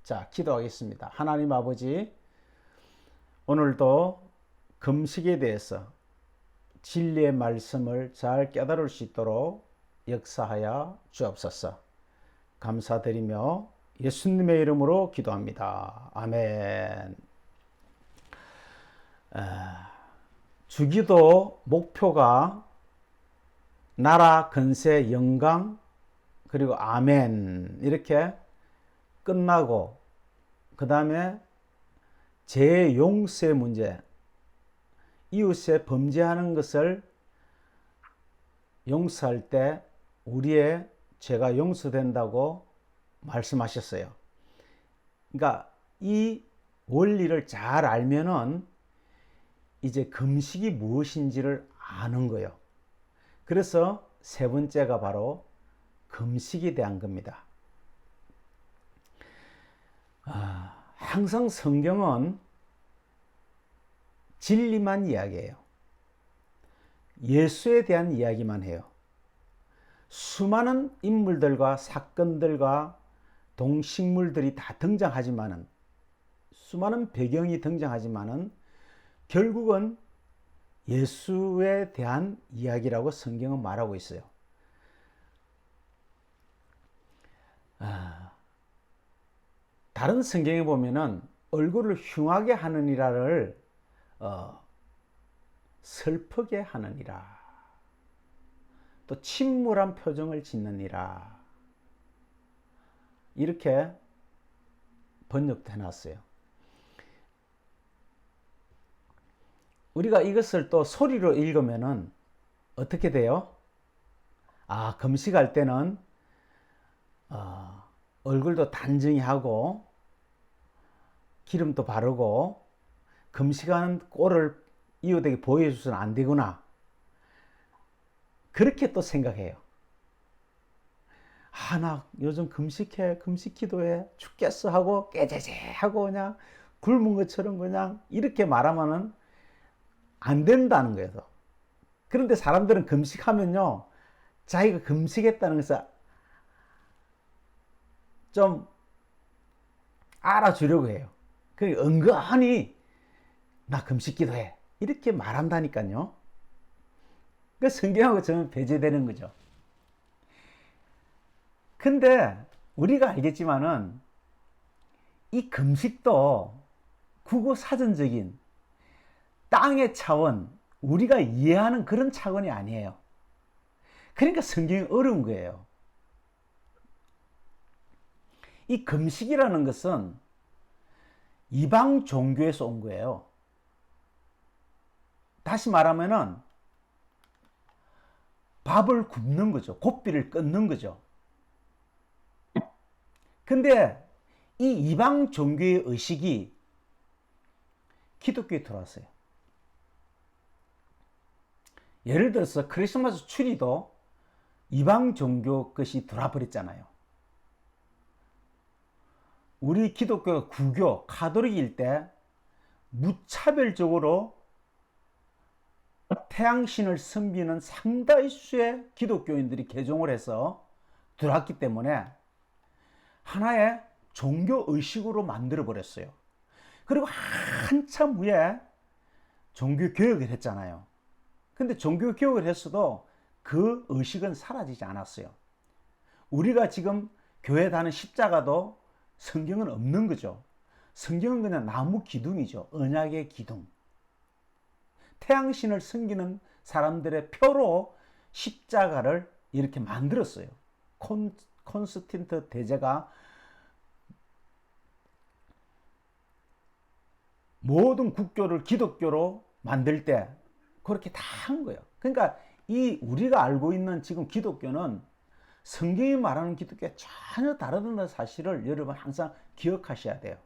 자, 기도하겠습니다. 하나님 아버지, 오늘도 금식에 대해서 진리의 말씀을 잘 깨달을 수 있도록 역사하여 주옵소서. 감사드리며 예수님의 이름으로 기도합니다. 아멘. 주기도 목표가 나라, 건세, 영광, 그리고 아멘 이렇게 끝나고, 그 다음에 재용서의 문제, 이웃에 범죄하는 것을 용서할 때 우리의 죄가 용서된다고 말씀하셨어요. 그러니까 이 원리를 잘 알면은 이제 금식이 무엇인지를 아는 거예요. 그래서 세 번째가 바로 금식에 대한 겁니다. 항상 성경은 진리만 이야기해요. 예수에 대한 이야기만 해요. 수많은 인물들과 사건들과 동식물들이 다 등장하지만은, 수많은 배경이 등장하지만은 결국은 예수에 대한 이야기라고 성경은 말하고 있어요. 다른 성경에 보면은 얼굴을 흉하게 하느니라를 슬프게 하느니라, 또 침울한 표정을 짓느니라, 이렇게 번역도 해놨어요. 우리가 이것을 또 소리로 읽으면은 어떻게 돼요? 금식할 때는 얼굴도 단정히 하고 기름도 바르고 금식하는 꼴을 이웃에게 보여줘서는 안 되구나, 그렇게 또 생각해요. 나 요즘 금식해, 금식 기도해, 죽겠어 하고 깨제제 하고 그냥 굶은 것처럼 그냥 이렇게 말하면은 안 된다는 거예요. 그런데 사람들은 금식하면요, 자기가 금식했다는 것을 좀 알아주려고 해요. 그러니까 은근히 나 금식 기도해 이렇게 말한다니까요. 그 성경하고 저는 배제되는 거죠. 근데 우리가 알겠지만은 이 금식도 국어사전적인 땅의 차원, 우리가 이해하는 그런 차원이 아니에요. 그러니까 성경이 어려운 거예요. 이 금식이라는 것은 이방 종교에서 온 거예요. 다시 말하면은 밥을 굶는 거죠. 고삐를 끊는 거죠. 근데 이 이방 종교의 의식이 기독교에 들어왔어요. 예를 들어서 크리스마스 추리도 이방 종교 것이 들어와 버렸잖아요. 우리 기독교가 구교, 카톨릭일 때 무차별적으로 태양신을 섬기는 상당수의 기독교인들이 개종을 해서 들어왔기 때문에 하나의 종교 의식으로 만들어 버렸어요. 그리고 한참 후에 종교 교육을 했잖아요. 근데 종교 교육을 했어도 그 의식은 사라지지 않았어요. 우리가 지금 교회 다는 십자가도 성경은 없는 거죠. 성경은 그냥 나무 기둥이죠. 언약의 기둥. 태양신을 섬기는 사람들의 표로 십자가를 이렇게 만들었어요. 콘스탄틴 대제가 모든 국교를 기독교로 만들 때 그렇게 다 한 거예요. 그러니까 이 우리가 알고 있는 지금 기독교는 성경이 말하는 기독교가 전혀 다르다는 사실을 여러분 항상 기억하셔야 돼요.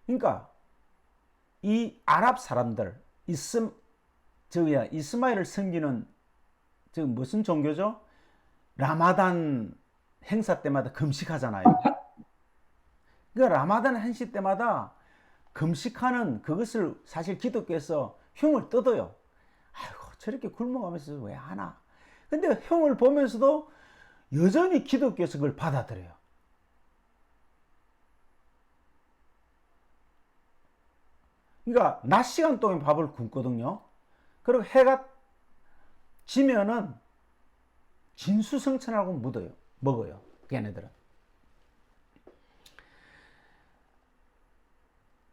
그러니까 이 아랍 사람들, 이스마엘을 섬기는 무슨 종교죠? 라마단 행사 때마다 금식하잖아요. 그 라마단 행사 때마다 금식하는 그것을 사실 기독교에서 흉을 뜯어요. 아이고, 저렇게 굶어가면서 왜 하나? 근데 형을 보면서도 여전히 기독교에서 그걸 받아들여요. 그러니까 낮 시간 동안 밥을 굶거든요. 그리고 해가 지면은 진수성찬하고 먹어요. 걔네들은.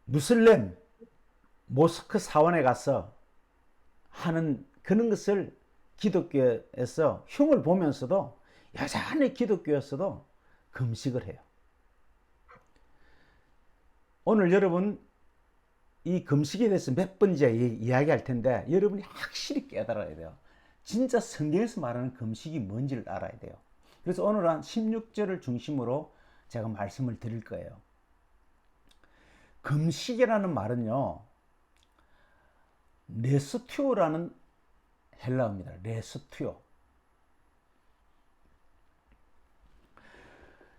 무슬림 모스크 사원에 가서 하는 그런 것을 기독교에서 흉을 보면서도 여전히 기독교에서도 금식을 해요. 오늘 여러분 이 금식에 대해서 몇 번째 이야기할 텐데 여러분이 확실히 깨달아야 돼요. 진짜 성경에서 말하는 금식이 뭔지를 알아야 돼요. 그래서 오늘 한 16절을 중심으로 제가 말씀을 드릴 거예요. 금식이라는 말은요, 레스튜오라는 헬라어입니다. 레스튜오.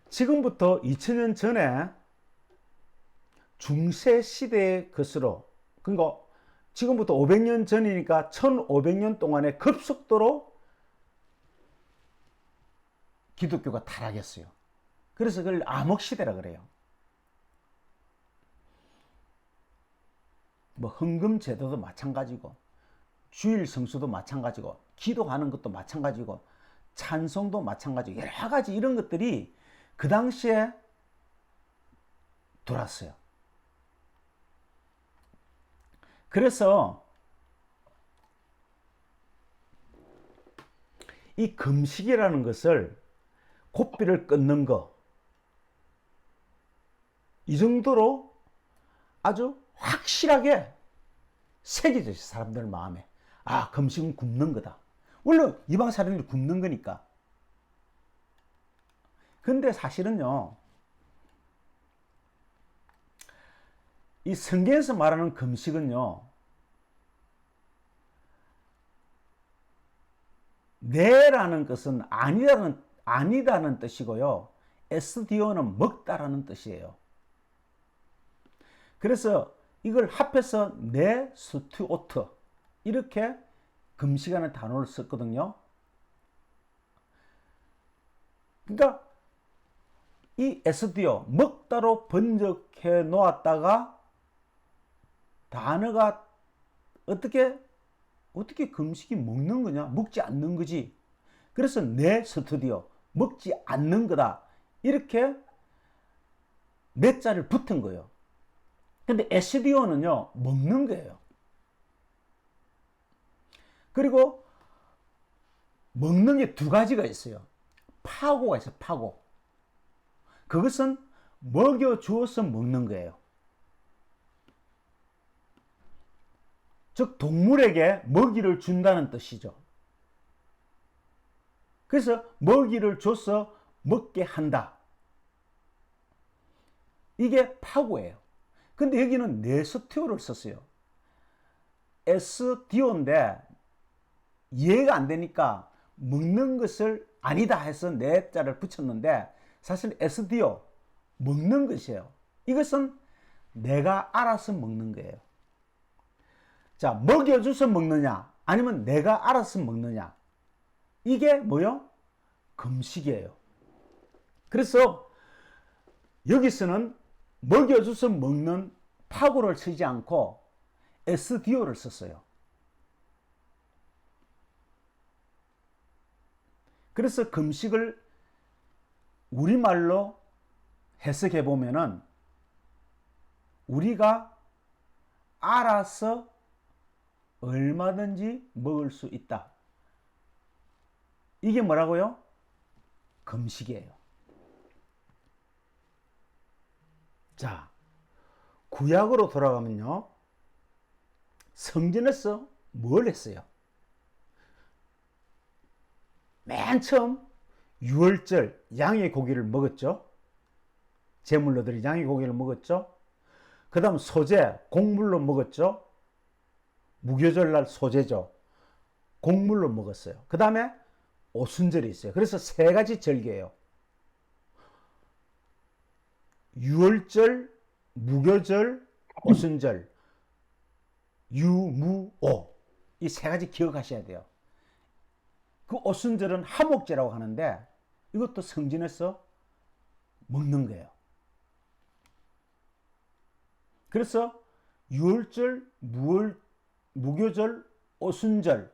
지금부터 2000년 전에 중세 시대의 것으로, 그러니까 지금부터 500년 전이니까 1500년 동안에 급속도로 기독교가 타락했어요. 그래서 그걸 암흑시대라 그래요. 뭐 헌금 제도도 마찬가지고, 주일 성수도 마찬가지고, 기도하는 것도 마찬가지고, 찬송도 마찬가지고, 여러 가지 이런 것들이 그 당시에 돌았어요. 그래서 이 금식이라는 것을 고삐를 끊는 거, 이 정도로 아주 확실하게 새겨져 있어요. 사람들 마음에. 아, 금식은 굶는 거다. 물론 이방 사람들이 굶는 거니까. 근데 사실은요, 이 성경에서 말하는 금식은요, 네라는 것은 아니다는 뜻이고요, 에스디오는 먹다라는 뜻이에요. 그래서 이걸 합해서 네 스튜오트 이렇게 금식하는 단어를 썼거든요. 그러니까 이 에스디오 먹다로 번역해 놓았다가 단어가 어떻게 금식이 먹는 거냐? 먹지 않는 거지. 그래서 네 스튜디오 먹지 않는 거다. 이렇게 몇 자를 붙은 거예요. 근데 에스디오는요, 먹는 거예요. 그리고 먹는 게 두 가지가 있어요. 파고가 있어요. 파고. 그것은 먹여주어서 먹는 거예요. 즉 동물에게 먹이를 준다는 뜻이죠. 그래서 먹이를 줘서 먹게 한다. 이게 파고예요. 근데 여기는 네스티오를 썼어요. 에스디오인데 이해가 안 되니까 먹는 것을 아니다 해서 네 자를 붙였는데 사실 에스디오 먹는 것이에요. 이것은 내가 알아서 먹는 거예요. 자, 먹여줘서 먹느냐 아니면 내가 알아서 먹느냐, 이게 뭐요? 금식이에요. 그래서 여기서는 먹여줘서 먹는 파고를 쓰지 않고 에스디오를 썼어요. 그래서 금식을 우리말로 해석해 보면은 우리가 알아서 얼마든지 먹을 수 있다. 이게 뭐라고요? 금식이에요. 자, 구약으로 돌아가면요, 성전에서 뭘 했어요? 맨 처음 유월절 양의 고기를 먹었죠. 제물로 드린 양의 고기를 먹었죠. 그 다음 소제 곡물로 먹었죠. 무교절날 소제죠. 곡물로 먹었어요. 그 다음에 오순절이 있어요. 그래서 세 가지 절기예요. 유월절, 무교절, 오순절, 유무오, 이 세 가지 기억하셔야 돼요. 그 오순절은 하목제라고 하는데 이것도 성전에서 먹는 거예요. 그래서 유월절, 무교절, 오순절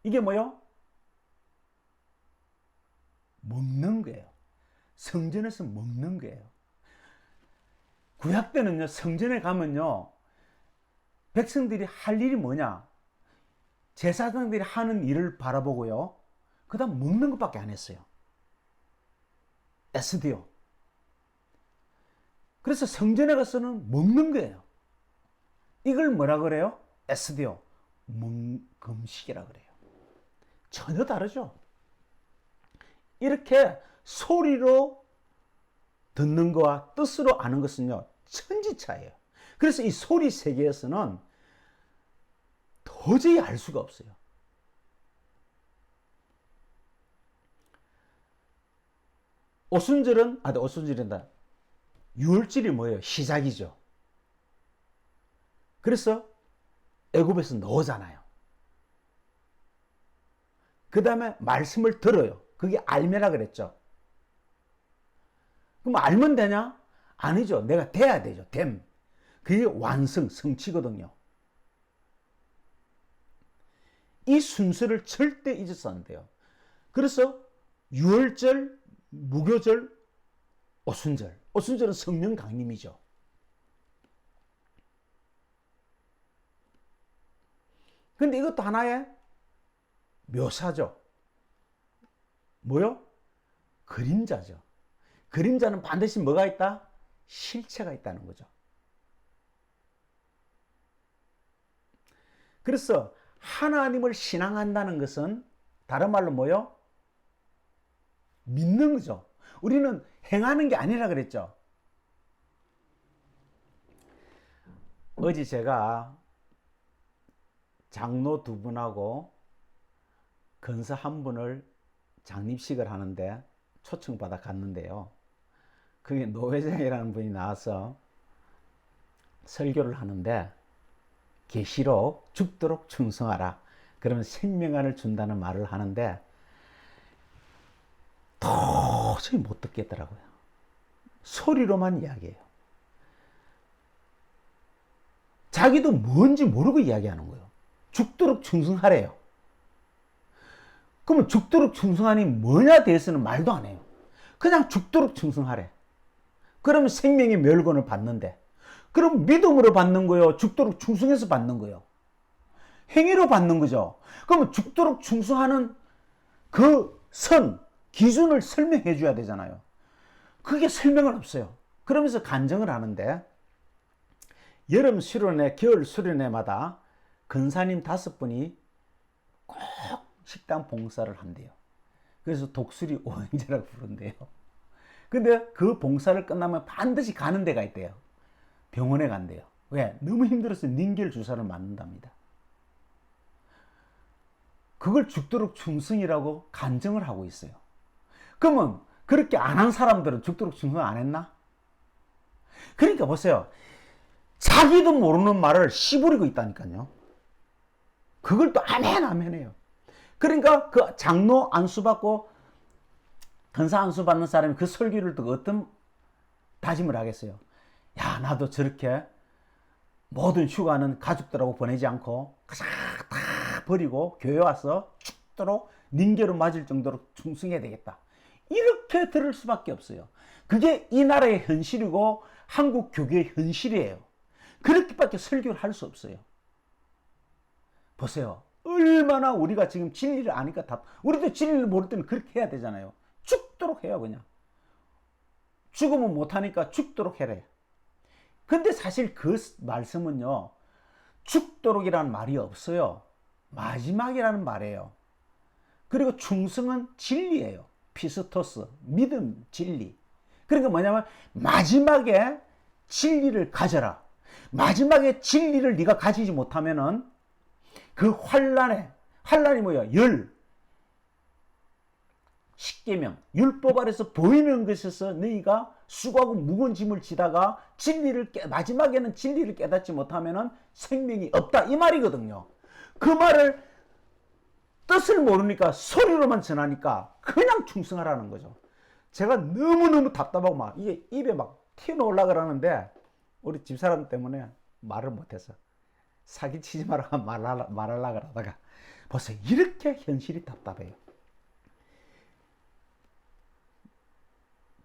이게 뭐요? 먹는 거예요. 성전에서 먹는 거예요. 구약 때는요, 성전에 가면요, 백성들이 할 일이 뭐냐? 제사장들이 하는 일을 바라보고요, 그 다음 먹는 것밖에 안 했어요. 에스디오. 그래서 성전에 가서는 먹는 거예요. 이걸 뭐라 그래요? 에스디오. 금식이라 그래요. 전혀 다르죠. 이렇게 소리로 듣는 거와 뜻으로 아는 것은요, 천지차예요. 그래서 이 소리 세계에서는 도저히 알 수가 없어요. 오순절이란다. 유월절이 뭐예요? 시작이죠. 그래서 애굽에서 나오잖아요. 그 다음에 말씀을 들어요. 그게 알매라 그랬죠. 그럼 알면 되냐? 아니죠. 내가 돼야 되죠. 됨. 그게 완성, 성취거든요. 이 순서를 절대 잊어서 안 돼요. 그래서 유월절, 무교절, 오순절. 오순절은 성령 강림이죠. 근데 이것도 하나의 묘사죠. 뭐요? 그림자죠. 그림자는 반드시 뭐가 있다? 실체가 있다는 거죠. 그래서 하나님을 신앙한다는 것은 다른 말로 뭐요? 믿는 거죠. 우리는 행하는 게 아니라 그랬죠. 어제 제가 장로 두 분하고 건사 한 분을 장립식을 하는데 초청받아 갔는데요. 그게 노회장이라는 분이 나와서 설교를 하는데 계시록 죽도록 충성하라. 그러면 생명안을 준다는 말을 하는데 도저히 못 듣겠더라고요. 소리로만 이야기해요. 자기도 뭔지 모르고 이야기하는 거예요. 죽도록 충성하래요. 그러면 죽도록 충성하니 뭐냐 대해서는 말도 안 해요. 그냥 죽도록 충성하래. 그러면 생명의 멸권을 받는데, 그럼 믿음으로 받는 거예요? 죽도록 충성해서 받는 거예요? 행위로 받는 거죠. 그러면 죽도록 충성하는 그 선, 기준을 설명해 줘야 되잖아요. 그게 설명은 없어요. 그러면서 간증을 하는데, 여름 수련회, 겨울 수련회마다 근사님 5분이 꼭 식당 봉사를 한대요. 그래서 독수리 오행제라고 부른대요. 근데 그 봉사를 끝나면 반드시 가는 데가 있대요. 병원에 간대요. 왜? 너무 힘들어서 닌겔 주사를 맞는답니다. 그걸 죽도록 충성이라고 간증을 하고 있어요. 그러면 그렇게 안 한 사람들은 죽도록 충성 안 했나? 그러니까 보세요. 자기도 모르는 말을 씨부리고 있다니까요. 그걸 또 아멘해요. 그러니까 그 장로 안수받고 건사 안수받는 사람이 그 설교를 듣고 어떤 다짐을 하겠어요? 야, 나도 저렇게 모든 휴가는 가족들하고 보내지 않고 다 버리고 교회 와서 죽도록 닌게로 맞을 정도로 충성해야 되겠다. 이렇게 들을 수밖에 없어요. 그게 이 나라의 현실이고 한국 교계의 현실이에요. 그렇게밖에 설교를 할 수 없어요. 보세요. 얼마나 우리가 지금 진리를 아니까 우리도 진리를 모를 때는 그렇게 해야 되잖아요. 죽도록 해요, 그냥. 죽으면 못하니까 죽도록 해래. 근데 사실 그 말씀은요, 죽도록이라는 말이 없어요. 마지막이라는 말이에요. 그리고 충성은 진리예요. 피스토스, 믿음, 진리. 그러니까 뭐냐면 마지막에 진리를 가져라. 마지막에 진리를 네가 가지지 못하면은 그 환란이 뭐야? 십계명, 율법 아래서 보이는 것에서 너희가 수고하고 무거운 짐을 지다가 마지막에는 진리를 깨닫지 못하면은 생명이 없다. 이 말이거든요. 그 말을 뜻을 모르니까 소리로만 전하니까 그냥 충성하라는 거죠. 제가 너무너무 답답하고 막 이게 입에 막 튀어나오려고 그러는데 우리 집사람 때문에 말을 못해서 사기치지 마라 말하려고 그러다가 보세요. 이렇게 현실이 답답해요.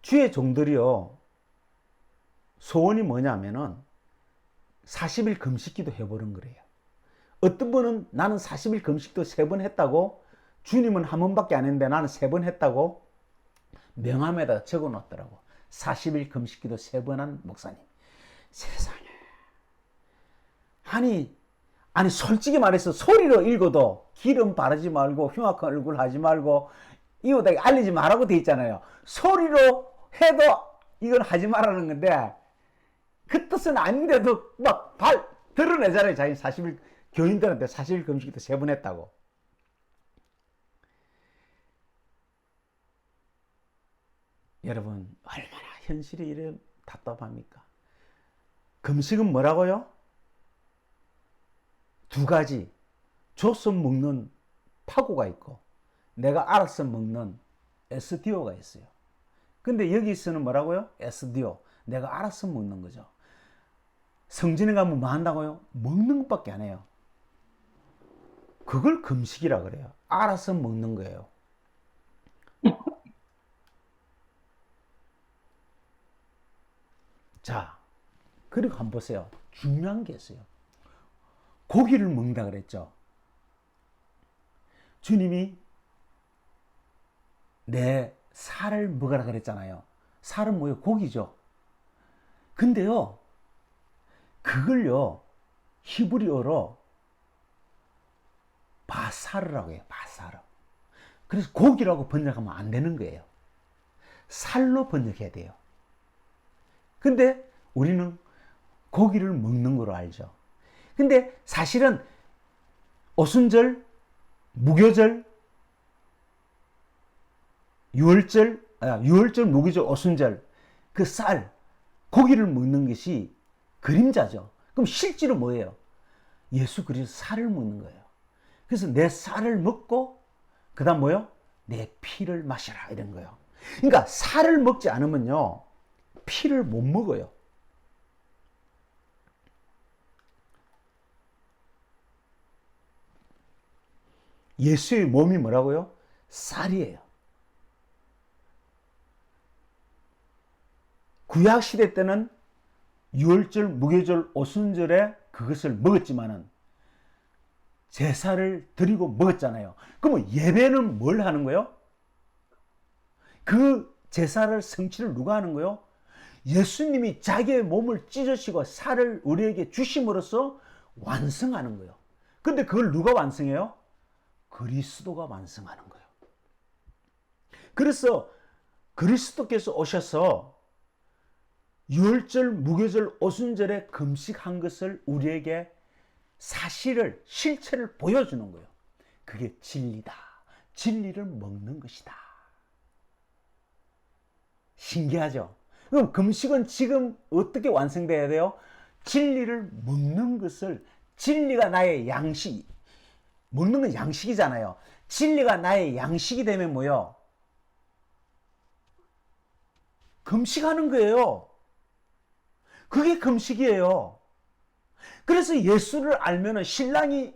주의 종들이요, 소원이 뭐냐면은 40일 금식기도 해보는 거래요. 어떤 분은 나는 40일 금식도 3번 했다고, 주님은 한 번밖에 안 했는데 나는 3번 했다고 명함에다 적어 놨더라고. 40일 금식기도 3번 한 목사님. 세상에. 아니 솔직히 말해서 소리로 읽어도 기름 바르지 말고 흉악한 얼굴 하지 말고 이웃에게 알리지 말라고 돼 있잖아요. 소리로 해도 이건 하지 말라는 건데 그 뜻은 아닌데도 막 드러내잖아요. 자기 40일 교인들한테 40일 금식도 3번 했다고. 여러분 얼마나 현실이 이래 답답합니까? 금식은 뭐라고요? 2가지. 줘서 먹는 파고가 있고 내가 알아서 먹는 SDO가 있어요. 근데 여기서는 뭐라고요? SDO. 내가 알아서 먹는 거죠. 성전에 가면 뭐 한다고요? 먹는 것밖에 안 해요. 그걸 금식이라 그래요. 알아서 먹는 거예요. 자, 그리고 한번 보세요. 중요한 게 있어요. 고기를 먹는다 그랬죠. 주님이 내 살을 먹으라 그랬잖아요. 살은 뭐예요? 고기죠. 근데요, 그걸요, 히브리어로 바사르라고 해요. 바사르. 그래서 고기라고 번역하면 안 되는 거예요. 살로 번역해야 돼요. 근데 우리는 고기를 먹는 거로 알죠. 근데 사실은 오순절, 무교절, 유월절, 무교절, 오순절 그 쌀, 고기를 먹는 것이 그림자죠. 그럼 실제로 뭐예요? 예수 그리스도 살을 먹는 거예요. 그래서 내 살을 먹고 그 다음 뭐요? 내 피를 마셔라 이런 거예요. 그러니까 살을 먹지 않으면요 피를 못 먹어요. 예수의 몸이 뭐라고요? 쌀이에요. 구약시대 때는 유월절, 무교절, 오순절에 그것을 먹었지만은 제사를 드리고 먹었잖아요. 그러면 예배는 뭘 하는 거예요? 그 제사를 성취를 누가 하는 거예요? 예수님이 자기의 몸을 찢으시고 살을 우리에게 주심으로써 완성하는 거예요. 근데 그걸 누가 완성해요? 그리스도가 완성하는 거예요. 그래서 그리스도께서 오셔서 유월절, 무교절, 오순절에 금식한 것을 우리에게 사실을, 실체를 보여주는 거예요. 그게 진리다. 진리를 먹는 것이다. 신기하죠? 그럼 금식은 지금 어떻게 완성돼야 돼요? 진리를 먹는 것을, 진리가 나의 양식, 먹는 건 양식이잖아요. 진리가 나의 양식이 되면 뭐요? 금식하는 거예요. 그게 금식이에요. 그래서 예수를 알면은 신랑이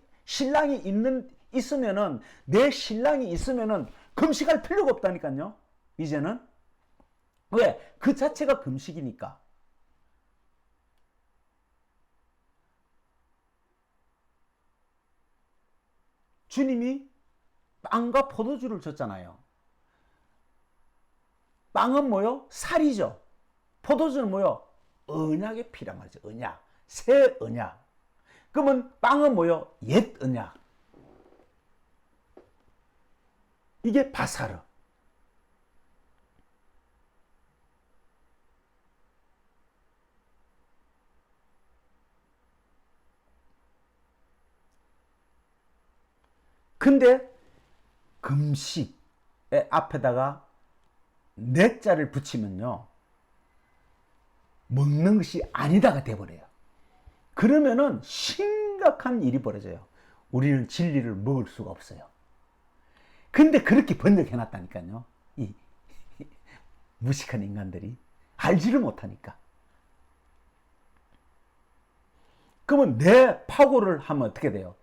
있으면은 내 신랑이 있으면은 금식할 필요가 없다니까요. 이제는 왜? 그 자체가 금식이니까. 주님이 빵과 포도주를 줬잖아요. 빵은 뭐요? 살이죠. 포도주는 뭐요? 언약의 피란 말이죠. 언약. 새 언약. 그러면 빵은 뭐요? 옛 언약. 이게 바사르. 근데 금식의 앞에다가 내자를 붙이면요 먹는 것이 아니다가 돼버려요. 그러면은 심각한 일이 벌어져요. 우리는 진리를 먹을 수가 없어요. 근데 그렇게 번역해놨다니까요. 이 무식한 인간들이 알지를 못하니까. 그러면 내 파고를 하면 어떻게 돼요?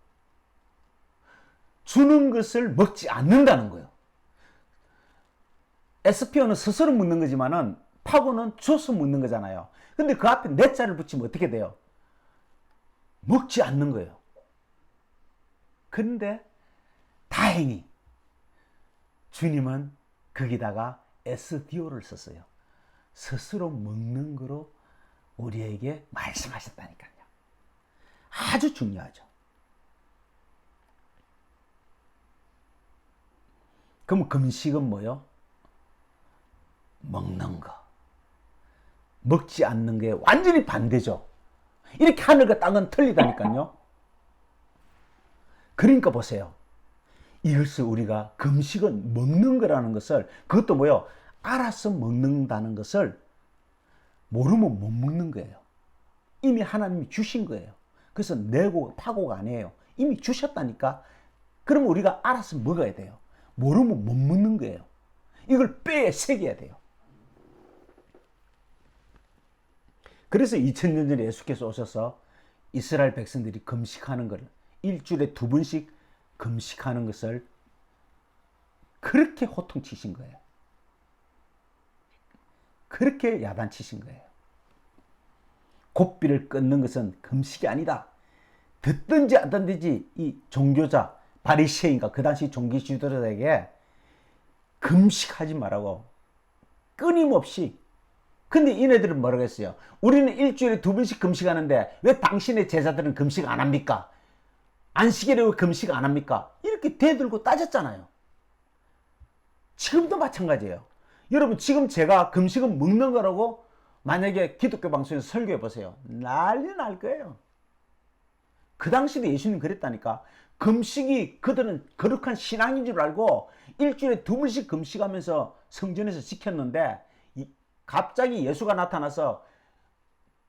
주는 것을 먹지 않는다는 거예요. 에스피어는 스스로 묻는 거지만은 파고는 줘서 묻는 거잖아요. 근데 그 앞에 내 자를 붙이면 어떻게 돼요? 먹지 않는 거예요. 근데 다행히 주님은 거기다가 에스디오를 썼어요. 스스로 먹는 거로 우리에게 말씀하셨다니까요. 아주 중요하죠. 그럼 금식은 뭐요? 먹는 거. 먹지 않는 게 완전히 반대죠. 이렇게 하늘과 땅은 틀리다니까요. 그러니까 보세요. 이것을 우리가 금식은 먹는 거라는 것을, 그것도 뭐요? 알아서 먹는다는 것을 모르면 못 먹는 거예요. 이미 하나님이 주신 거예요. 그래서 내고 파고가 아니에요. 이미 주셨다니까. 그럼 우리가 알아서 먹어야 돼요. 모르면 못 먹는 거예요. 이걸 뼈에 새겨야 돼요. 그래서 2000년 전에 예수께서 오셔서 이스라엘 백성들이 금식하는 것을, 일주일에 2번씩 금식하는 것을 그렇게 호통치신 거예요. 그렇게 야단치신 거예요. 고삐를 끊는 것은 금식이 아니다. 듣든지 안 듣든지 이 종교자, 바리새인과 그 당시 종교 지도자에게 금식하지 말라고 끊임없이. 근데 이네들은 뭐라고 했어요? 우리는 일주일에 2번씩 금식하는데 왜 당신의 제자들은 금식 안 합니까? 안식일에 왜 금식 안 합니까? 이렇게 대들고 따졌잖아요. 지금도 마찬가지예요. 여러분, 지금 제가 금식은 먹는 거라고 만약에 기독교 방송에서 설교해 보세요. 난리 날 거예요. 그 당시도 예수님 그랬다니까. 금식이 그들은 거룩한 신앙인 줄 알고 일주일에 2번씩 금식하면서 성전에서 지켰는데, 갑자기 예수가 나타나서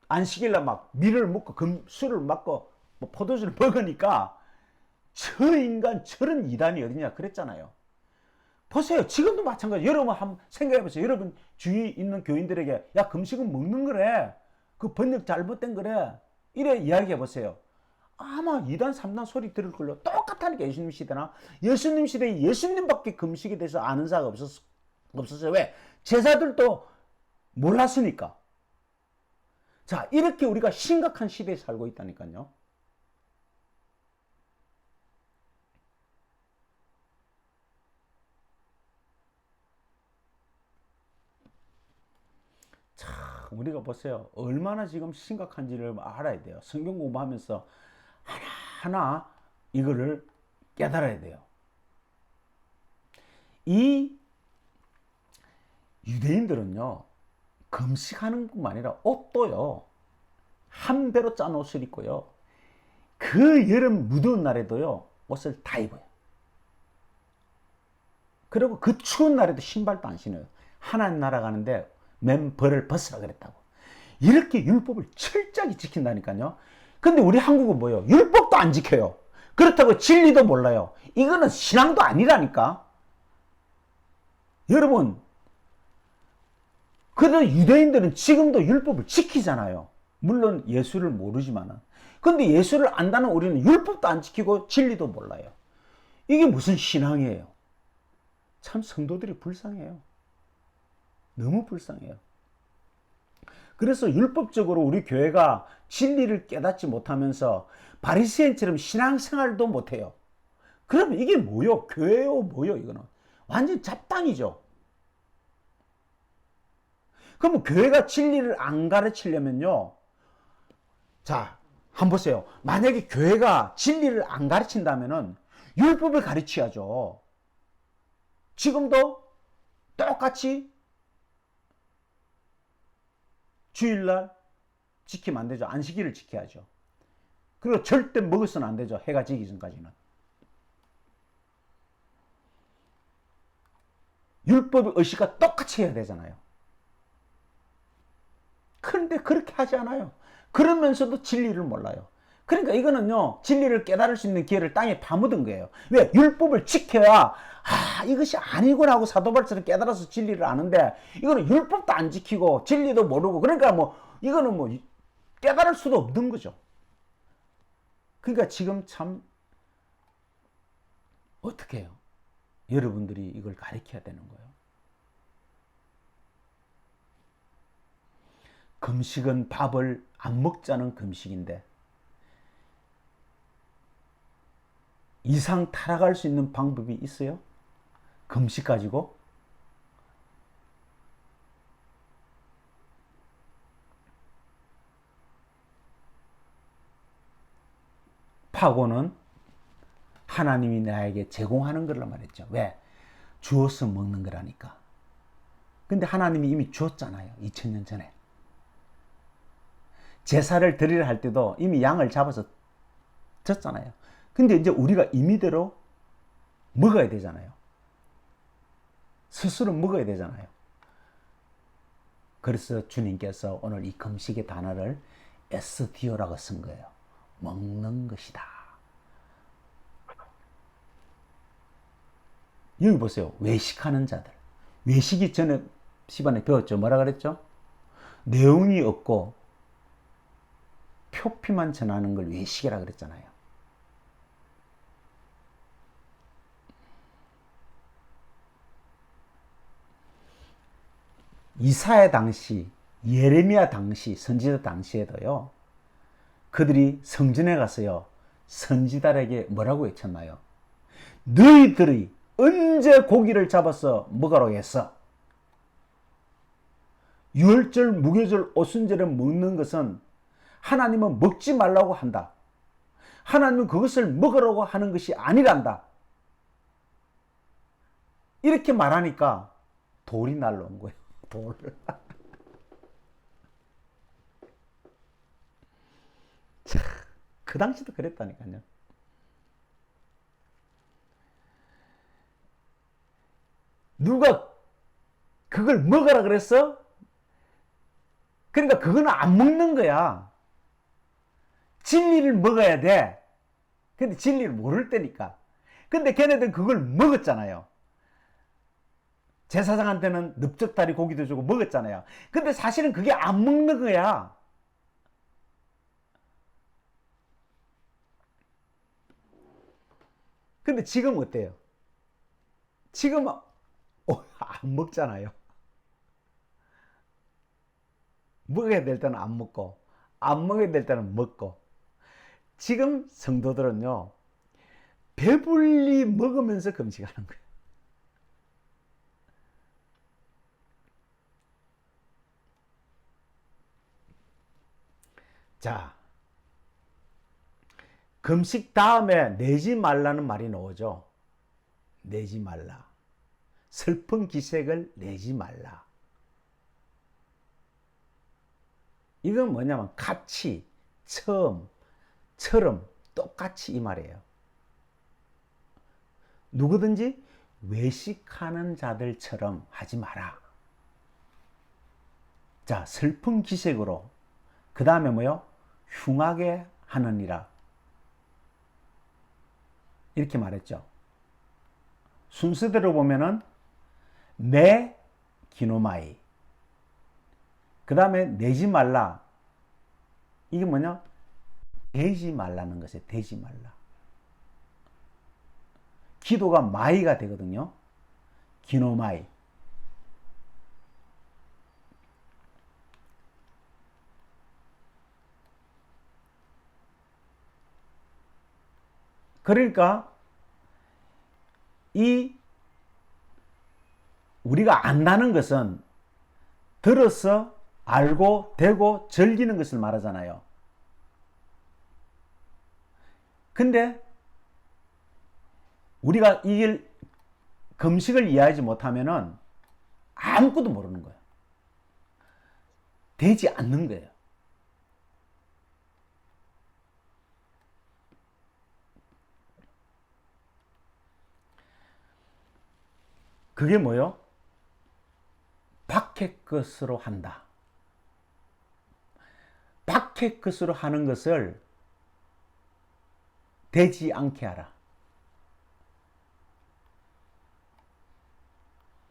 안식일날 막 밀을 먹고 술을 먹고 뭐 포도주를 먹으니까 저 인간 저런 이단이 어디냐 그랬잖아요. 보세요. 지금도 마찬가지. 여러분 한번 생각해 보세요. 여러분 주위에 있는 교인들에게 야, 금식은 먹는 거래, 그 번역 잘못된 거래, 이래 이야기해 보세요. 아마 2단 3단 소리 들을 걸로. 똑같다니까. 예수님 시대나 예수님 시대에 예수님밖에 금식에 대해서 아는 자가 없었어요. 왜? 제자들도 몰랐으니까. 자, 이렇게 우리가 심각한 시대에 살고 있다니까요. 참, 우리가 보세요. 얼마나 지금 심각한지를 알아야 돼요. 성경 공부하면서 하나하나 이거를 깨달아야 돼요. 이 유대인들은요, 금식하는 뿐만 아니라 옷도요, 한 배로 짠 옷을 입고요, 그 여름 무더운 날에도요, 옷을 다 입어요. 그리고 그 추운 날에도 신발도 안 신어요. 하나님 나라 가는데 맨벌을 벗으라 그랬다고. 이렇게 율법을 철저하게 지킨다니까요. 근데 우리 한국은 뭐예요? 율법도 안 지켜요. 그렇다고 진리도 몰라요. 이거는 신앙도 아니라니까. 여러분, 그래도 유대인들은 지금도 율법을 지키잖아요. 물론 예수를 모르지만은. 근데 예수를 안다는 우리는 율법도 안 지키고 진리도 몰라요. 이게 무슨 신앙이에요? 참 성도들이 불쌍해요. 너무 불쌍해요. 그래서 율법적으로 우리 교회가 진리를 깨닫지 못하면서 바리새인처럼 신앙생활도 못해요. 그러면 이게 뭐요? 교회요? 뭐요? 이거는 완전 잡당이죠. 그럼 교회가 진리를 안 가르치려면요, 자, 한번 보세요. 만약에 교회가 진리를 안 가르친다면은 율법을 가르쳐야죠. 지금도 똑같이 주일날 지키면 안 되죠. 안식일을 지켜야죠. 그리고 절대 먹어서는 안 되죠. 해가 지기 전까지는. 율법의 의식과 똑같이 해야 되잖아요. 그런데 그렇게 하지 않아요. 그러면서도 진리를 몰라요. 그러니까 이거는요, 진리를 깨달을 수 있는 기회를 땅에 파묻은 거예요. 왜? 율법을 지켜야 이것이 아니구나 하고 사도바울처럼 깨달아서 진리를 아는데, 이거는 율법도 안 지키고 진리도 모르고, 그러니까 뭐 이거는 뭐 깨달을 수도 없는 거죠. 그러니까 지금 참 어떻게 해요? 여러분들이 이걸 가르쳐야 되는 거예요. 금식은 밥을 안 먹자는 금식인데, 이상 타락할 수 있는 방법이 있어요? 금식 가지고? 파고는 하나님이 나에게 제공하는 거란 말했죠. 왜? 주어서 먹는 거라니까. 근데 하나님이 이미 주었잖아요. 2000년 전에. 제사를 드리려 할 때도 이미 양을 잡아서 졌잖아요. 근데 이제 우리가 임의대로 먹어야 되잖아요. 스스로 먹어야 되잖아요. 그래서 주님께서 오늘 이 금식의 단어를 에스디오라고 쓴 거예요. 먹는 것이다. 여기 보세요. 외식하는 자들. 외식이 전에 시간에 배웠죠. 뭐라 그랬죠? 내용이 없고 표피만 전하는 걸 외식이라 그랬잖아요. 이사야 당시, 예레미야 당시, 선지자 당시에도요, 그들이 성전에 가서요, 선지자에게 뭐라고 외쳤나요? 너희들이 언제 고기를 잡아서 먹으라고 했어? 유월절, 무교절, 오순절에 먹는 것은 하나님은 먹지 말라고 한다. 하나님은 그것을 먹으라고 하는 것이 아니란다. 이렇게 말하니까 돌이 날라온 거예요. 돌. 그 당시도 그랬다니까요. 누가 그걸 먹으라 그랬어? 그러니까 그거는 안 먹는 거야. 진리를 먹어야 돼. 근데 진리를 모를 때니까. 근데 걔네들은 그걸 먹었잖아요. 제사장한테는 넓적다리 고기도 주고 먹었잖아요. 근데 사실은 그게 안 먹는 거야. 근데 지금 어때요? 지금 안 먹잖아요. 먹어야 될 때는 안 먹고, 안 먹어야 될 때는 먹고. 지금 성도들은요, 배불리 먹으면서 금식하는 거예요. 자, 금식 다음에 내지 말라는 말이 나오죠. 내지 말라. 슬픈 기색을 내지 말라. 이건 뭐냐면 같이, 처럼 똑같이 이 말이에요. 누구든지 외식하는 자들처럼 하지 마라. 자, 슬픈 기색으로. 그 다음에 뭐요? 흉하게 하느니라. 이렇게 말했죠. 순서대로 보면은 내 기노마이. 그 다음에 내지 말라. 이게 뭐냐? 되지 말라는 것이에요. 되지 말라. 기도가 마이가 되거든요. 기노마이. 그러니까 이 우리가 안다는 것은 들어서 알고 되고 즐기는 것을 말하잖아요. 근데 우리가 이 금식을 이해하지 못하면은 아무것도 모르는 거예요. 되지 않는 거예요. 그게 뭐요? 밖의 것으로 한다. 밖의 것으로 하는 것을 되지 않게 하라.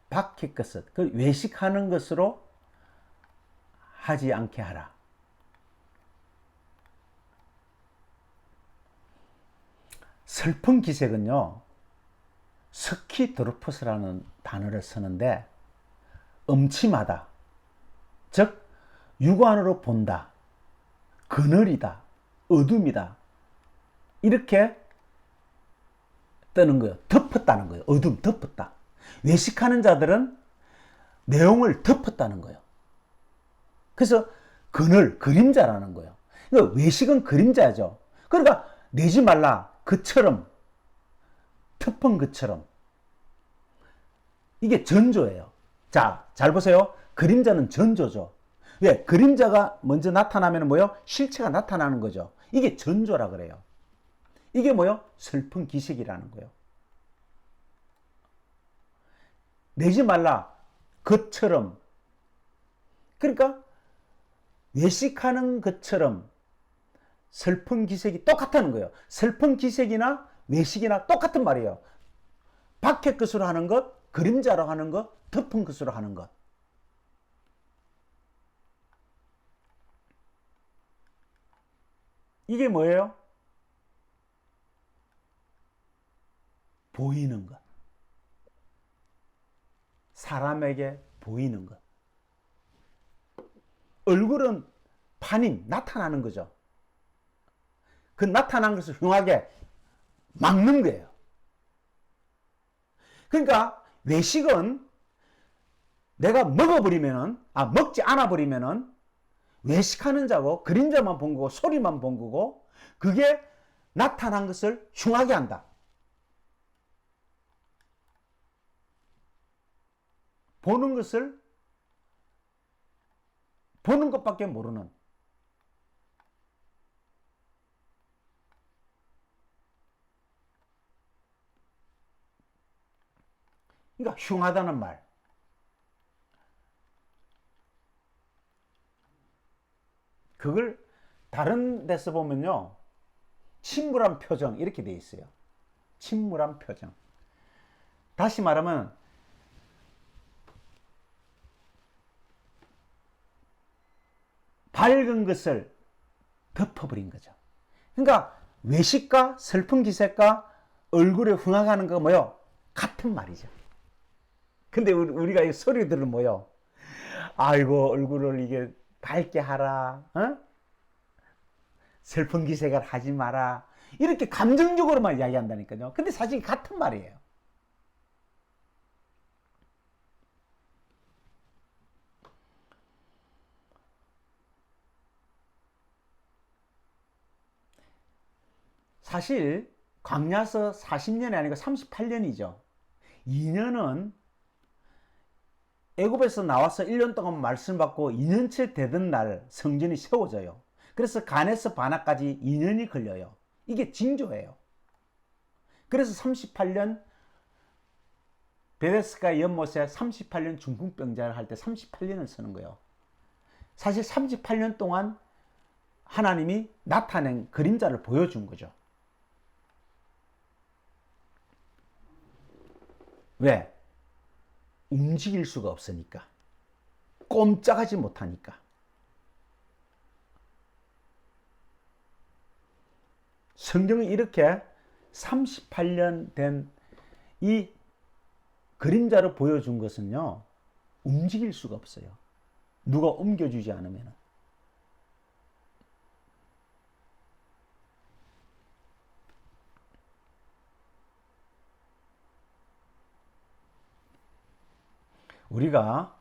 밖의 것을, 그 외식하는 것으로 하지 않게 하라. 슬픈 기색은요, 스키드로퍼스라는 단어를 쓰는데, 음침하다, 즉 육안으로 본다, 그늘이다, 어둠이다, 이렇게 뜨는 거예요. 덮었다는 거예요. 어둠, 덮었다. 외식하는 자들은 내용을 덮었다는 거예요. 그래서 그늘, 그림자라는 거예요. 그러니까 외식은 그림자죠. 그러니까 내지 말라, 그처럼, 덮은 것처럼. 이게 전조예요. 자, 잘 보세요. 그림자는 전조죠. 왜? 그림자가 먼저 나타나면 뭐요? 실체가 나타나는 거죠. 이게 전조라 그래요. 이게 뭐요? 슬픈 기색이라는 거예요. 내지 말라, 것처럼. 그러니까 외식하는 것처럼 슬픈 기색이 똑같다는 거예요. 슬픈 기색이나 외식이나 똑같은 말이에요. 밖의 것으로 하는 것, 그림자로 하는 것, 덮은 것으로 하는 것. 이게 뭐예요? 보이는 것. 사람에게 보이는 것. 얼굴은 판임, 나타나는 거죠. 그 나타난 것을 흉하게 막는 거예요. 그러니까 외식은 내가 먹어버리면은, 먹지 않아버리면은 외식하는 자고 그림자만 본 거고 소리만 본 거고 그게 나타난 것을 흉하게 한다. 보는 것을 보는 것밖에 모르는. 그러니까 흉하다는 말. 그걸 다른 데서 보면요, 침울한 표정 이렇게 돼 있어요. 침울한 표정. 다시 말하면 밝은 것을 덮어버린 거죠. 그러니까 외식과 슬픈 기색과 얼굴에 흥황하는 거 뭐요? 같은 말이죠. 근데 우리가 이 소리 들으면 뭐요? 아이고 얼굴을 이게 밝게 하라, 어? 슬픈 기색을 하지 마라, 이렇게 감정적으로만 이야기한다니까요. 근데 사실 같은 말이에요. 사실 광야서 40년이 아니고 38년이죠. 2년은 애굽에서 나와서 1년 동안 말씀 받고 2년째 되던 날 성전이 세워져요. 그래서 간에서 바나까지 2년이 걸려요. 이게 징조예요. 그래서 38년 베데스가 연못에 38년 중풍병자를 할 때 38년을 쓰는 거예요. 사실 38년 동안 하나님이 나타낸 그림자를 보여준 거죠. 왜? 움직일 수가 없으니까. 꼼짝하지 못하니까. 성경이 이렇게 38년 된 이 그림자를 보여준 것은요, 움직일 수가 없어요. 누가 옮겨주지 않으면. 우리가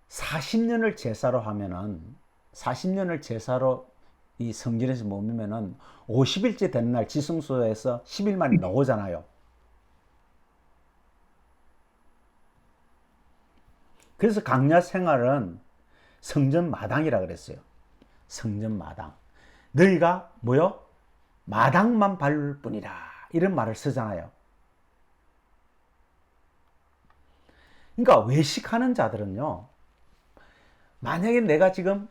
40년을 제사로 하면은, 40년을 제사로 이 성전에서 머물면은 50일째 되는 날 지성소에서 10일만에 나오잖아요. 그래서 강야 생활은 성전 마당이라 그랬어요. 성전 마당. 너희가 뭐요? 마당만 밟을 뿐이라, 이런 말을 쓰잖아요. 그러니까 외식하는 자들은요, 만약에 내가 지금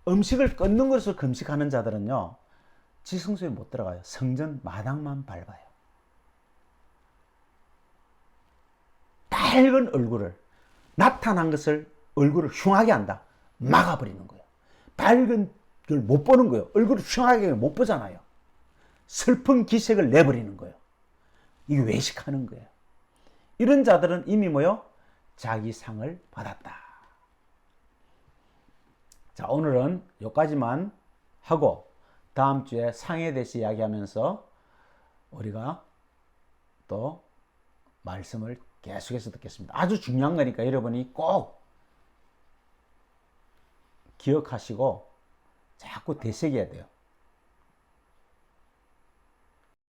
음식을 끊는 것을 금식하는 자들은요, 지성소에 못 들어가요. 성전 마당만 밟아요. 밝은 얼굴을, 나타난 것을, 얼굴을 흉하게 한다. 막아버리는 거예요. 밝은 걸 못 보는 거예요. 얼굴을 흉하게 못 보잖아요. 슬픈 기색을 내버리는 거예요. 이게 외식하는 거예요. 이런 자들은 이미 뭐요? 자기 상을 받았다. 자, 오늘은 여기까지만 하고 다음 주에 상에 대해서 이야기하면서 우리가 또 말씀을 계속해서 듣겠습니다. 아주 중요한 거니까 여러분이 꼭 기억하시고 자꾸 되새겨야 돼요.